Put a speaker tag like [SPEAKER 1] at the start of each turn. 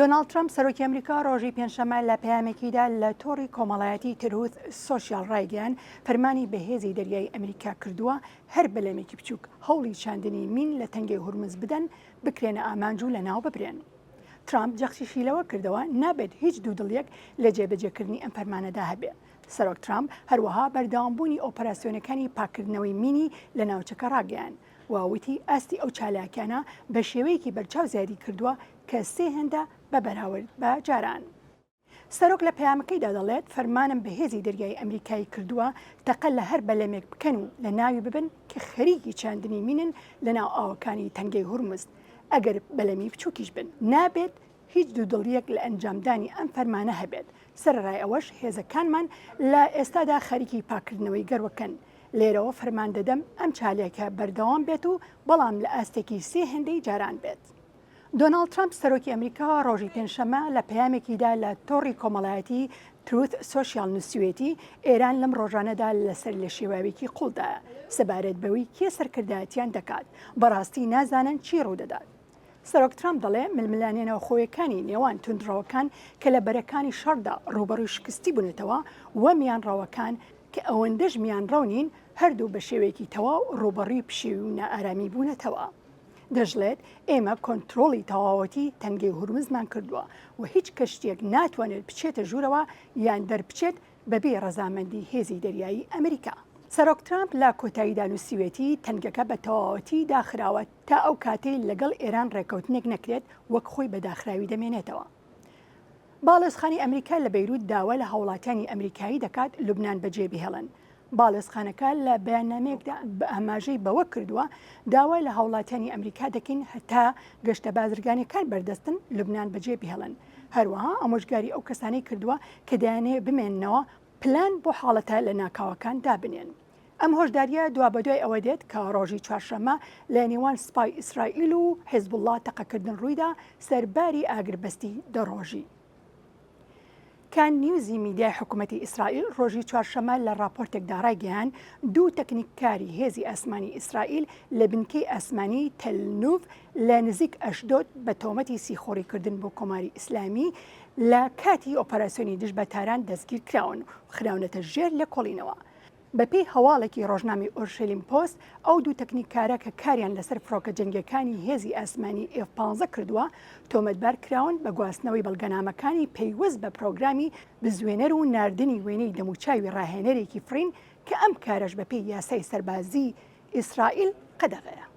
[SPEAKER 1] دۆناڵد ترامپ سەرۆکی ئەمریکا ڕۆژی پێنجشەممە لە پەیامێکیدا لە تۆڕی کۆمەڵایەتی تروث سۆشیال ڕایگەیان فەرمانی بەهێزی دەریای ئەمریکا کردووە هەر بەلەمێکی بچووک هەوڵی چاندنی مین لە تەنگەی هورمز بدەن بکرێنە ئامانج و لەناو ببرێن. ترامپ جەخشیشی لەوە کردەوە نابێت هیچ دوودڵیەک لە جێبەجێکردنی ئەم فەرمانەدا هەبێت. سەرۆک ترامپ هەروەها بەردەوامبوونی ئۆپەراسیۆنەکانی پاکردنەوەی مینی لە ناوچەکە ڕاگەیان ووتی ئاستی ئەو چالاکیانە بە شێوەیەکی بەرچاو زیادی کردووە کە سێ هێندە بە بەراورد بە جاران. سەرۆک لە پەیامەکەیدا دەڵێت فەرمانم بەهێزی دەریای ئەمریکای کردووە تەقە لە هەر بەلەمێک بکەن و لە ناوی ببن کە خەریکی چاندنی مینن لە ناو ئاوەکانی تەنگەی هورمز ئەگەر بەلەمی بچووکیش بن نابێت هیچ دوودڵیەک لە ئەنجامدانی ئەم فەرمانە هەبێت. سەرڕای ئەوەش هێزەکانمان لە ئێستادا خەریکی پاکردنەوەی گەروەکەن. لێرەوە فەرمان دەدەم ئەم چالێکە بەردەوام بێت و بەڵام لە ئاستێکی سێ هێندەی جاران بێت. دۆناڵد ترامپ سەرۆکی ئەمریکا ڕۆژی پێنجشەممە لە پەیامێکیدا لە تۆڕی کۆمەڵایەتی تروث سۆشیال نووسوێتی ئێران لەم ڕۆژانەدا لەسەر لە شێواوێکی قوڵدایە سەبارەت بەوەی کێ سەرکردایەتیان دەکات بەڕاستی نازانن چی ڕوودەدات. سەرۆک ترامپ دەڵێ ململانێنەوە خۆیەکانی نێوان توندڕەوەکان کە لە بەرەکانی شەڕدا ڕوبەڕووی شکستی بوونێتەوە وە میانڕەوەکان کە ئەوەندەش میانڕەونین هەردوو بە شێوەیەکی تەواو ڕوبەڕووی پشێوی و نائارامی بوونەتەوە. دەژڵێت ئێمە کۆنتترۆڵی تەواوەتی تەنگەی هورمزمان کردووە و هیچ کەشتێک ناتوانێت بچێتە ژوورەوە یان دەربچێت بەبێ ڕەزامەندی هێزی دەریایی ئەمریکا. سەرۆک ترامپ لە کۆتاییدا نووسیوێتی تەنگەکە بە تەواوەتی داخراوە تا ئەو کاتەی لەگەڵ ئێران ڕێکەوتنێک نەکرێت وەک خۆی بە داخراوی دەمێنێتەوە. باڵێزخانی ئەمریکا لە بەیروت داوا لە هاوڵاتیانی ئەمریکایی دەکات لوبنان بەجێ بهێڵن. باڵێزخانەکە لە بەیاننامەیەکدا بە ئاماژەی بەوە کردووە داوای لە هاوڵاتیانی ئەمریکا دەکەین هەتا گەشتە بازرگانیەکان بەردەستن لوبنان بەجێ بهێڵن. هەروەها ئامۆژگاری ئەو کەسانەی کردووە کە دەیانەوێت بمێننەوە پلان بۆ حاڵەتە لە ناکاوەکان دابنێن. ئەم هۆشداریە دوا بەدوای ئەوە دێت کە ڕۆژی چوارشەممە لە نێوان سوپای ئیسرائیل و حیزبوڵڵا تەقەکردن ڕوویدا سەرباری ئاگربەستی دەڕۆژی. کان نیوزی میدیای حکوومەتی ئیسرائیل ڕۆژی چوارشەممە لە راپۆرتێکدا ڕایگەیان دوو تەکنیککاری هێزی ئاسمانی ئیسرائیل لە بنکەی ئاسمانی تەلنوف لە نزیک ئەشدۆد بە تۆمەتی سیخۆڕیکردن بۆ کۆماری ئیسلامی لە کاتی ئۆپەراسیۆنی دژ بە تاران دەستگیر کراون و خراونەتە ژێر لە کۆڵینەوە. بەپێی هەواڵێکی ڕۆژنامی ئۆرشلیم پۆست ئەو دوو تەکنیککارە کە کاریان لەسەر فڕۆکە جەنگەکانی هێزی ئاسمانی F-15 کردووە تۆمەتبار کراون بە گواستنەوەی بەڵگەنامەکانی پەیوەست بە پرۆگرامی بزوێنەر و ناردنی وێنەی دەموچاوی ڕاهێنەرێکی فرین کە ئەم کارەش بەپێی یاسای سەربازی ئیسرائیل قەدەغەیە.